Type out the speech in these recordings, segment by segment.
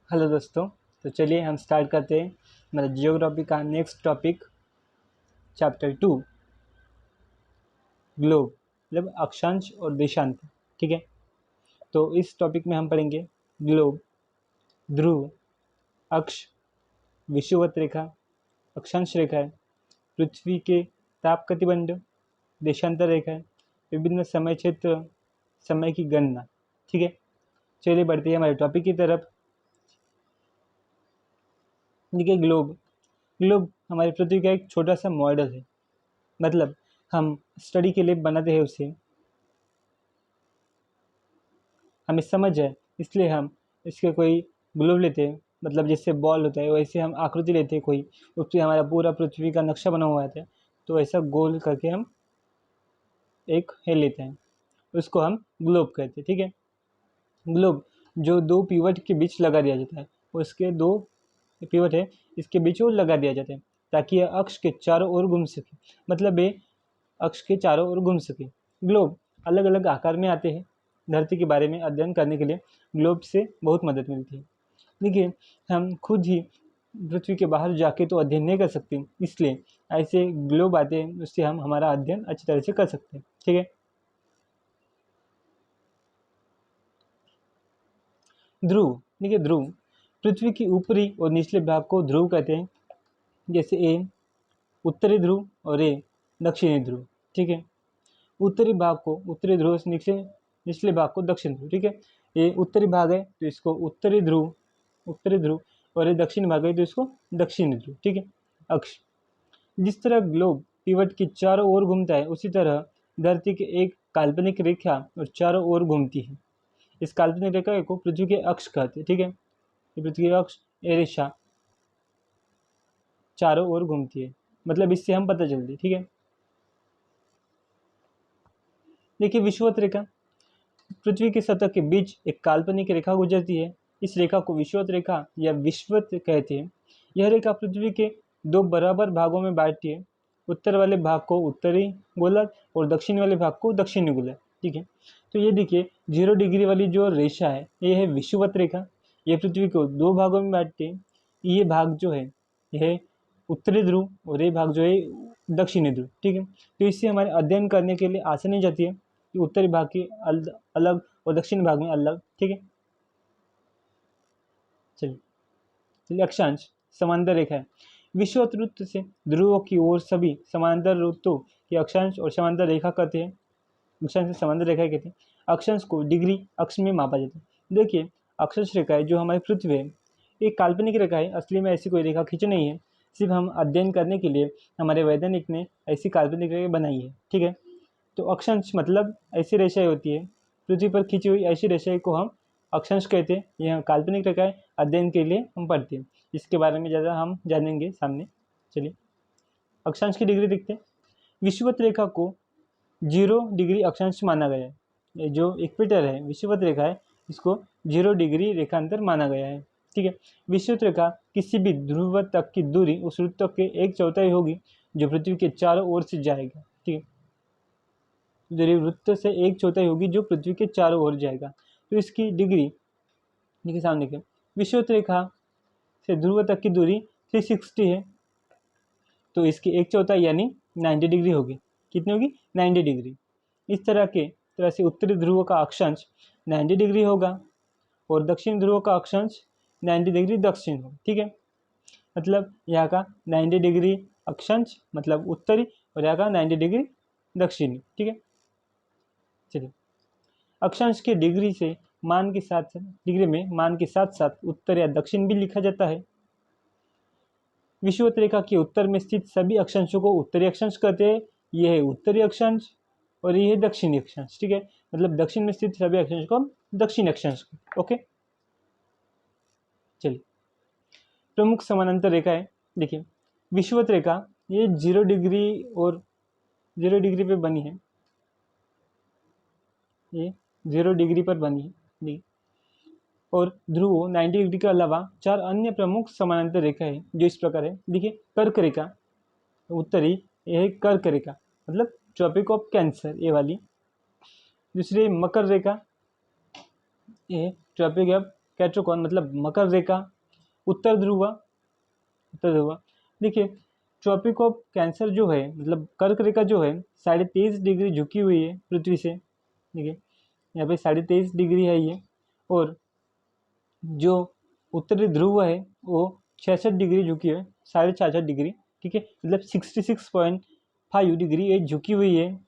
Hello दोस्तों। तो चलिए हम स्टार्ट करते हैं मेरा जियोग्राफी का नेक्स्ट टॉपिक चैप्टर 2 ग्लोब मतलब अक्षांश और देशांतर। ठीक है, तो इस टॉपिक में हम पढ़ेंगे ग्लोब, ध्रुव, अक्ष, विषुवत रेखा, अक्षांश रेखा है, पृथ्वी के ताप कटिबंध, देशांतर रेखा है, विभिन्न समय क्षेत्र, समय की गणना। ठीक है, चलिए बढ़ते हैं हमारे टॉपिक की तरफ। देखिए ग्लोब, ग्लोब हमारी पृथ्वी का एक छोटा सा मॉडल है। मतलब हम स्टडी के लिए बनाते हैं उसे, हमें समझ जाए इसलिए हम इसके कोई ग्लोब लेते हैं। मतलब जैसे बॉल होता है वैसे हम आकृति लेते हैं कोई, उस पर हमारा पूरा पृथ्वी का नक्शा बना हुआ आता है, तो ऐसा गोल करके हम एक है लेते हैं, उसको हम ग्लोब कहते हैं। ठीक है, ग्लोब जो दो पिवट के बीच लगा दिया जाता है, उसके दो पिवट है इसके बीच वो लगा दिया जाता है ताकि यह अक्ष के चारों ओर घूम सके। मतलब ये अक्ष के चारों ओर घूम सके। ग्लोब अलग अलग आकार में आते हैं। धरती के बारे में अध्ययन करने के लिए ग्लोब से बहुत मदद मिलती है। देखिए हम खुद ही पृथ्वी के बाहर जाके तो अध्ययन नहीं कर सकते, इसलिए ऐसे ग्लोब आते हैं, उससे हम हमारा अध्ययन अच्छी तरह से कर सकते हैं। ठीक है, ध्रुव। देखिए ध्रुव पृथ्वी के ऊपरी और निचले भाग को ध्रुव कहते हैं। जैसे ए उत्तरी ध्रुव और ए दक्षिणी ध्रुव। ठीक है, उत्तरी भाग को उत्तरी ध्रुव से निचले निचले भाग को दक्षिण ध्रुव। ठीक है, ये उत्तरी भाग है तो इसको उत्तरी ध्रुव और ये दक्षिण भाग है तो इसको दक्षिणी ध्रुव। ठीक है, अक्ष। जिस तरह ग्लोब पिवट की चारों ओर घूमता है उसी तरह धरती की एक काल्पनिक रेखा और चारों ओर घूमती है। इस काल्पनिक रेखा को पृथ्वी के अक्ष कहते हैं। ठीक है, ये पृथ्वी का अक्ष, ये रेखा चारों ओर घूमती है, मतलब इससे हम पता चलती है। ठीक है, देखिए विषुवत रेखा, पृथ्वी की सतह के बीच एक काल्पनिक रेखा गुजरती है। इस रेखा को विषुवत रेखा या विषुवत कहते हैं। यह रेखा पृथ्वी के दो बराबर भागों में बांटती है। उत्तर वाले भाग को उत्तरी गोलक और दक्षिण वाले भाग को दक्षिणी गोलक। ठीक है, तो ये देखिए 0 डिग्री वाली जो रेखा है ये है विषुवत रेखा। ये पृथ्वी को दो भागों में बांटती है। ये भाग जो है यह उत्तरी ध्रुव और ये भाग जो है दक्षिणी ध्रुव। ठीक है, तो इससे हमारे अध्ययन करने के लिए आसानी जाती है कि उत्तरी भाग की अलग और दक्षिण भाग में अलग। ठीक है, चलिए चलिए अक्षांश समांतर रेखा है। विषुवत वृत्त से ध्रुवों की ओर सभी समांतर वृत्तों की अक्षांश और समांतर रेखा कहते हैं। अक्षांश से समांतर रेखा कहते हैं। अक्षांश को डिग्री अक्ष में मापा जाता है। देखिए अक्षांश रेखा है जो हमारी पृथ्वी है, एक काल्पनिक रेखा है, असली में ऐसी कोई रेखा खींची नहीं है, सिर्फ हम अध्ययन करने के लिए हमारे वैज्ञानिक ने ऐसी काल्पनिक रेखा बनाई है। ठीक है, तो अक्षांश मतलब ऐसी रेखाएं होती है पृथ्वी पर खींची हुई, ऐसी रेखाएं को हम अक्षांश कहते हैं। यह काल्पनिक रेखाएं अध्ययन के लिए हम पढ़ते हैं, इसके बारे में ज़्यादा हम जानेंगे सामने। चलिए अक्षांश की डिग्री देखते हैं। विषुवत रेखा को 0 डिग्री अक्षांश माना गया है। ये जो इक्वेटर है विषुवत रेखा है, इसको 0 डिग्री रेखांतर माना गया है। ठीक है, विषुवत रेखा किसी भी ध्रुव तक की दूरी उस वृत्त के 1/4 होगी जो पृथ्वी के चारों ओर से जाएगा। ठीक है, दूरी वृत्त से 1/4 होगी जो पृथ्वी के चारों ओर जाएगा। तो इसकी डिग्री देखिए सामने के, विषुवत रेखा से ध्रुव तक की दूरी 360 है, तो इसकी 1/4 यानी 90 डिग्री होगी। कितनी होगी? 90 डिग्री। इस तरह से उत्तरी ध्रुव का अक्षांश 90 डिग्री होगा और दक्षिण ध्रुव का अक्षांश 90 डिग्री दक्षिण होगा। ठीक है, मतलब यहाँ का 90 डिग्री अक्षांश मतलब उत्तरी और यहाँ का 90 डिग्री दक्षिणी। ठीक है, चलिए अक्षांश के डिग्री से मान के साथ डिग्री में मान के साथ साथ उत्तर या दक्षिण भी लिखा जाता है। विषुवत रेखा के उत्तर में स्थित सभी अक्षांशों को उत्तरी अक्षांश कहते हैं। यह है उत्तरी अक्षांश और यह है दक्षिणी अक्षांश। ठीक है, मतलब दक्षिण में स्थित सभी अक्षांश को हम दक्षिण अक्षांश। ओके, चलिए प्रमुख समानांतर रेखा है। देखिए विषुवत रेखा ये 0 डिग्री और 0 डिग्री पे बनी है, ये 0 डिग्री पर बनी है। देखिए और ध्रुव 90 डिग्री के अलावा 4 अन्य प्रमुख समानांतर रेखा है जो इस प्रकार है। देखिए कर्क रेखा उत्तरी, यह है कर्क रेखा मतलब ट्रॉपिक ऑफ कैंसर ये वाली। दूसरी मकर रेखा, ये ट्रॉपिक ऑफ कैट्रोकॉन मतलब मकर रेखा, उत्तर ध्रुव, देखिए ट्रॉपिक ऑफ कैंसर जो है मतलब कर्क रेखा जो है 23.5 डिग्री झुकी हुई है पृथ्वी से। देखिए यहाँ पे 23.5 डिग्री है ये, और जो उत्तरी ध्रुव है वो 66 डिग्री झुकी है, 66.5 डिग्री, ठीक है, मतलब 66.5 डिग्री ये झुकी हुई है,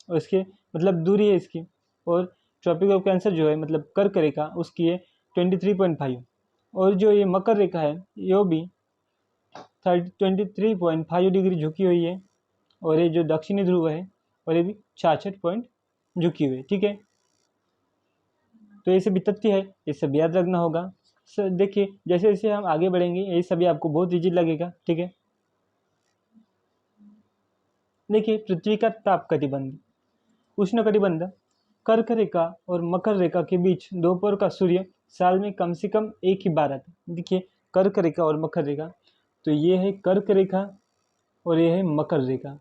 और इसके मतलब दूरी है इसकी। और ट्रॉपिक ऑफ कैंसर जो है मतलब कर्क रेखा उसकी है 23.5, और जो ये मकर रेखा है ये भी 23.5 डिग्री झुकी हुई है, और ये जो दक्षिणी ध्रुव है और ये भी 66 पॉइंट झुकी हुई है, ठीक है। तो ये सभी तथ्य है, ये सब याद रखना होगा। सर देखिए जैसे जैसे हम आगे बढ़ेंगे ये सभी आपको बहुत इजी लगेगा, ठीक है। देखिए पृथ्वी का ताप कटिबंध, उष्ण कटिबंध, कर्क रेखा और मकर रेखा के बीच दोपहर का सूर्य साल में कम से कम एक ही बार आता है। देखिए कर्क रेखा और मकर रेखा, तो ये है कर्क रेखा और ये है मकर रेखा।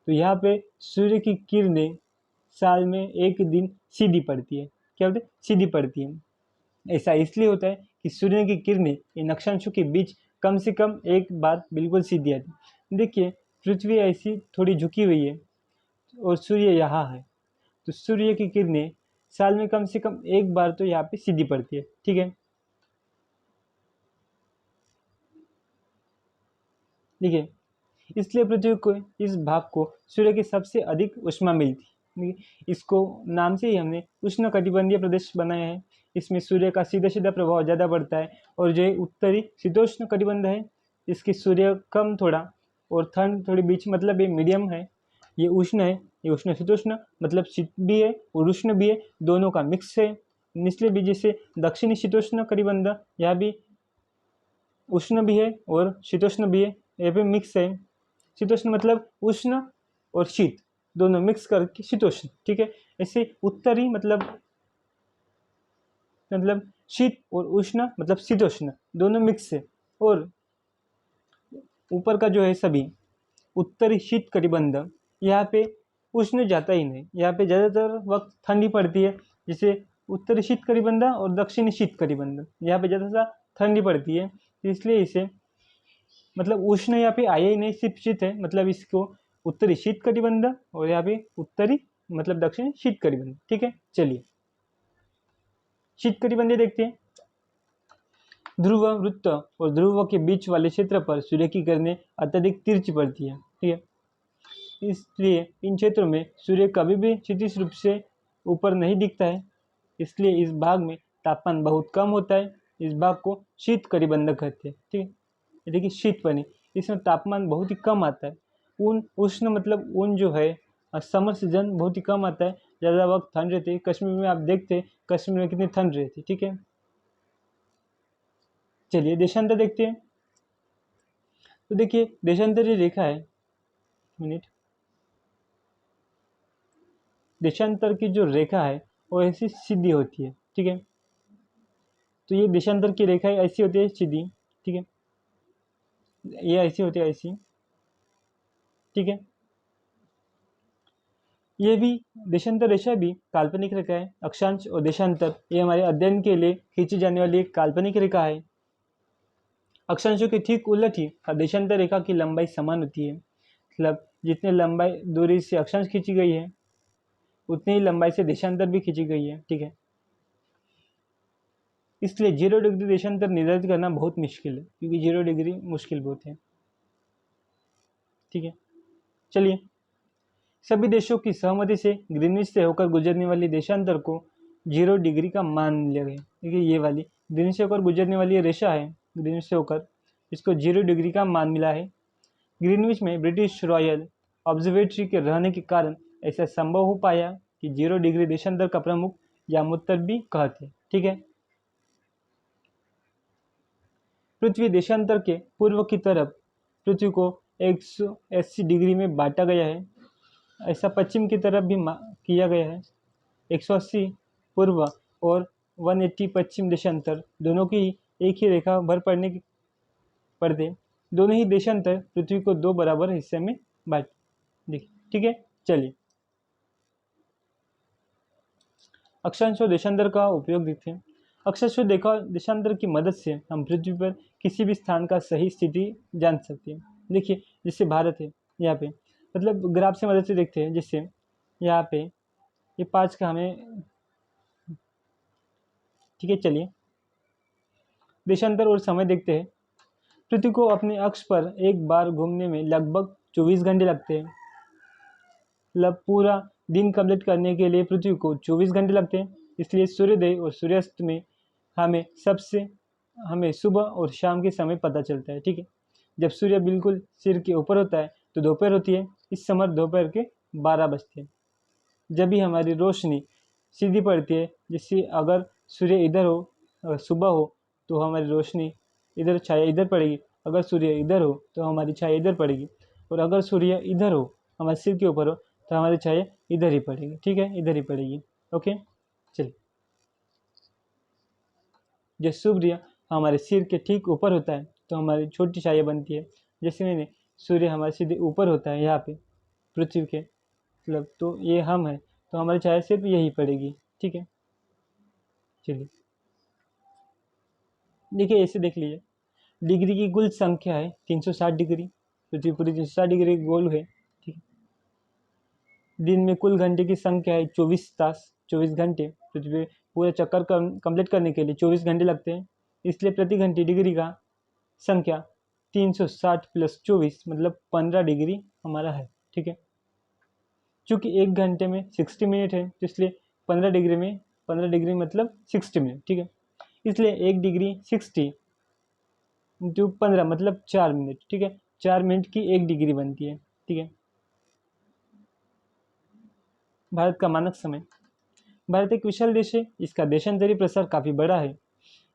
तो यहाँ पे सूर्य की किरणें साल में एक दिन सीधी पड़ती है। क्या बोलते हैं? सीधी पड़ती है। ऐसा इसलिए होता है कि सूर्य की किरणें इन अक्षांशों के बीच कम से कम एक बार बिल्कुल सीधी आती है। देखिए पृथ्वी ऐसी थोड़ी झुकी हुई है और सूर्य यहाँ है, तो सूर्य की किरणें साल में कम से कम एक बार तो यहाँ पे सीधी पड़ती है, ठीक है। देखिए इसलिए पृथ्वी को इस भाग को सूर्य की सबसे अधिक ऊष्मा मिलती है। इसको नाम से ही हमने उष्ण कटिबंधीय प्रदेश बनाया है। इसमें सूर्य का सीधा सीधा प्रभाव ज़्यादा पड़ता है, और जो उत्तरी शीतोष्ण कटिबंध है इसकी सूर्य कम थोड़ा और ठंड थोड़ी बीच, मतलब ये मीडियम है। ये उष्ण है, ये उष्ण शीतोष्ण मतलब शीत भी है और उष्ण भी है, दोनों का मिक्स है। निचले भी जैसे दक्षिणी शीतोष्ण कटिबंध, यहाँ भी उष्ण भी है और शीतोष्ण भी है, ये भी मिक्स है। शीतोष्ण मतलब उष्ण और शीत दोनों मिक्स करके शीतोष्ण, ठीक है। ऐसे उत्तरी मतलब शीत और उष्ण मतलब शीतोष्ण दोनों मिक्स है। और ऊपर का जो है सभी उत्तरी शीत कटिबंध, यहाँ पे उष्ण जाता ही नहीं, यहाँ पे ज़्यादातर वक्त ठंडी पड़ती है। जैसे उत्तरी शीत कटिबंध और दक्षिणी शीत कटिबंध, यहाँ पे ज़्यादा ठंडी पड़ती है, इसलिए इसे मतलब उष्ण यहाँ पे आया ही नहीं, सिर्फ शीत है, मतलब इसको उत्तरी शीत कटिबंध और यहाँ पे उत्तरी मतलब दक्षिणी शीत कटिबंध, ठीक है। चलिए शीत कटिबंध देखते हैं। ध्रुव, वृत्त और ध्रुव के बीच वाले क्षेत्र पर सूर्य की किरणें अत्यधिक तिरछी पड़ती है, ठीक है। इसलिए इन क्षेत्रों में सूर्य कभी भी क्षितिज रूप से ऊपर नहीं दिखता है, इसलिए इस भाग में तापमान बहुत कम होता है। इस भाग को शीत कटिबंध कहते हैं, ठीक है। देखिए शीत बनी, इसमें तापमान बहुत ही कम आता है। उष्ण मतलब ऊन जो है समर सीजन बहुत ही कम आता है, ज़्यादा वक्त ठंड रहती है। कश्मीर में आप देखते हैं कश्मीर में कितनी ठंड रहती है, ठीक है। चलिए देशांतर देखते हैं। तो देखिए देशांतर रेखा है, मिनट, देशांतर की जो रेखा है वो ऐसी सीधी होती है, ठीक है। तो ये देशांतर की रेखा ऐसी होती है सीधी, ठीक है, ये ऐसी होती है ऐसी, ठीक है। ये भी देशांतर रेखा भी काल्पनिक रेखा है। अक्षांश और देशांतर ये हमारे अध्ययन के लिए खींची जाने वाली एक काल्पनिक रेखा है। अक्षांशों के ठीक उलट ही देशांतर रेखा की लंबाई समान होती है, मतलब जितने लंबाई दूरी से अक्षांश खींची गई है उतनी ही लंबाई से देशांतर भी खींची गई है, ठीक है। इसलिए 0 डिग्री देशांतर निर्धारित करना बहुत मुश्किल है, क्योंकि 0 डिग्री मुश्किल बहुत है, ठीक है। चलिए सभी देशों की सहमति से ग्रीनविच से होकर गुजरने वाली देशांतर को 0 डिग्री का मान लिया गया। देखिए ये वाली ग्रीनविच से होकर गुजरने वाली ये रेखा है, ग्रीनविच से होकर इसको 0 डिग्री का मान मिला है। ग्रीनविच में ब्रिटिश रॉयल ऑब्जर्वेटरी के रहने के कारण ऐसा संभव हो पाया कि 0 डिग्री देशांतर का प्रमुख यामोत्तर भी कहते हैं, ठीक है। पृथ्वी देशांतर के पूर्व की तरफ पृथ्वी को 180 डिग्री में बांटा गया है। ऐसा पश्चिम की तरफ भी किया गया है। 180 पूर्व और 180 पश्चिम देशांतर दोनों की एक ही रेखा भर पड़ने की पड़ते, दोनों ही देशांतर पृथ्वी को 2 बराबर हिस्से में बांट देखिए, ठीक है। चलिए अक्षांश और देशांतर का उपयोग देखते हैं। अक्षांश देशांतर की मदद से हम पृथ्वी पर किसी भी स्थान का सही स्थिति जान सकते हैं। देखिए जैसे भारत है, यहाँ पे मतलब ग्राफ से मदद से देखते हैं, जिससे यहाँ पे ये 5 का हमें, ठीक है। चलिए देशांतर और समय देखते हैं। पृथ्वी को अपने अक्ष पर एक बार घूमने में लगभग 24 घंटे लगते हैं। मतलब पूरा दिन कंप्लीट करने के लिए पृथ्वी को 24 घंटे लगते हैं। इसलिए सूर्योदय और सूर्यास्त में हमें सुबह और शाम के समय पता चलता है, ठीक है। जब सूर्य बिल्कुल सिर के ऊपर होता है तो दोपहर होती है। इस समय दोपहर के 12 बजते हैं। जब भी हमारी रोशनी सीधी पड़ती है, जिससे अगर सूर्य इधर हो, अगर सुबह हो तो हमारी रोशनी इधर, छाया इधर पड़ेगी। अगर सूर्य इधर हो तो हमारी छाया इधर पड़ेगी। और अगर सूर्य इधर हो, हमारे सिर के ऊपर हो, तो हमारी छाया इधर ही पड़ेगी, ठीक है, इधर ही पड़ेगी। ओके, चलिए। जब सूर्य हमारे सिर के ठीक ऊपर होता है तो हमारी छोटी छाया बनती है। जैसे मैंने, सूर्य हमारे सीधे ऊपर होता है यहाँ पे पृथ्वी के, मतलब तो ये हम है, तो हमारी छाया सिर्फ यही पड़ेगी, ठीक है। चलिए देखिए, ऐसे देख लीजिए, डिग्री की कुल संख्या है 360 डिग्री। पृथ्वी पूरी 360 डिग्री गोल है, ठीक है। दिन में कुल घंटे की संख्या है 24 तास, 24 घंटे। पृथ्वी पूरे चक्कर कंप्लीट करने के लिए 24 घंटे लगते हैं। इसलिए प्रति घंटे डिग्री का संख्या 360 प्लस 24 मतलब 15 डिग्री हमारा है, ठीक है। चूँकि एक घंटे में 60 मिनट है, तो इसलिए 15 डिग्री मतलब 60 मिनट, ठीक है। इसलिए 1 डिग्री 60 इंटू 15 मतलब 4 मिनट, ठीक है। 4 मिनट की 1 डिग्री बनती है, ठीक है। भारत का मानक समय। भारत एक विशाल देश है, इसका देशांतरी प्रसार काफ़ी बड़ा है।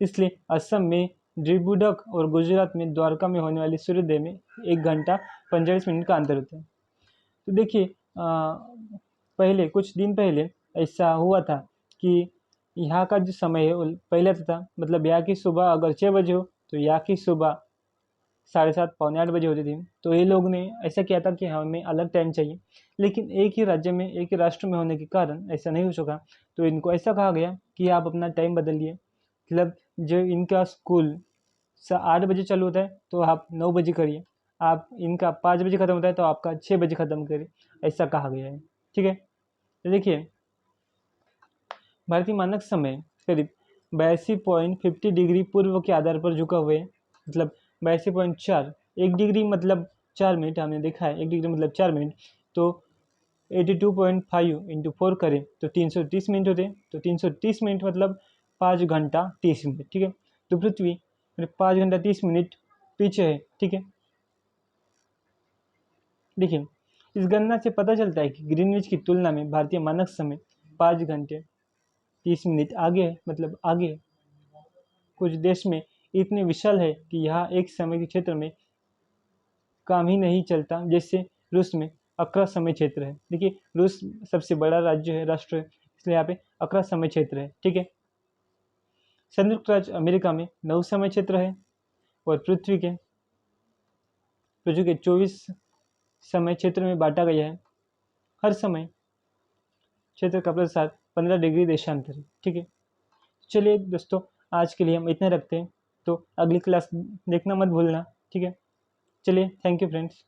इसलिए असम में डिब्रूगढ़ और गुजरात में द्वारका में होने वाले सूर्योदय में 1 घंटा 45 मिनट का अंतर होता है। तो देखिए, पहले कुछ दिन पहले ऐसा हुआ था कि यहाँ का जो समय है वो पहले था, मतलब यहाँ की सुबह अगर 6 बजे हो तो यहाँ की सुबह 7:30 पौने 8 बजे होती थी। तो ये लोग ने ऐसा किया था कि हमें अलग टाइम चाहिए, लेकिन एक ही राज्य में, एक ही राष्ट्र में होने के कारण ऐसा नहीं हो सका। तो इनको ऐसा कहा गया कि आप अपना टाइम बदलिए, मतलब जो इनका स्कूल 8 बजे चालू होता है तो आप 9 बजे करिए, आप इनका 5 बजे ख़त्म होता है तो आपका 6 बजे ख़त्म करिए, ऐसा कहा गया है, ठीक है। तो देखिए, भारतीय मानक समय करीब 82.50 डिग्री पूर्व के आधार पर झुका हुआ है, मतलब 82.4। 1 डिग्री मतलब 4 मिनट, हमने देखा है 1 डिग्री मतलब 4 मिनट। तो 82.5 इंटू 4 करें तो 330 मिनट होते हैं। तो 330 मिनट मतलब 5 घंटा 30 मिनट, ठीक है। तो पृथ्वी 5 घंटा 30 मिनट पीछे है, ठीक है। देखिए, इस गणना से पता चलता है कि ग्रीनविच की तुलना में भारतीय मानक समय 5 घंटे 30 मिनट आगे है, मतलब आगे है। कुछ देश में इतने विशाल है कि यहाँ एक समय के क्षेत्र में काम ही नहीं चलता। जैसे रूस में 11 समय क्षेत्र है। देखिए, रूस सबसे बड़ा राज्य है, राष्ट्र है, इसलिए यहाँ पे 11 समय क्षेत्र है, ठीक है। संयुक्त राज्य अमेरिका में 9 समय क्षेत्र है और पृथ्वी के 24 समय क्षेत्र में बांटा गया है। हर समय क्षेत्र का प्रसार 15 डिग्री देशांतर है, ठीक है। चलिए दोस्तों, आज के लिए हम इतने रखते हैं। तो अगली क्लास देखना मत भूलना, ठीक है। चलिए, थैंक यू फ्रेंड्स।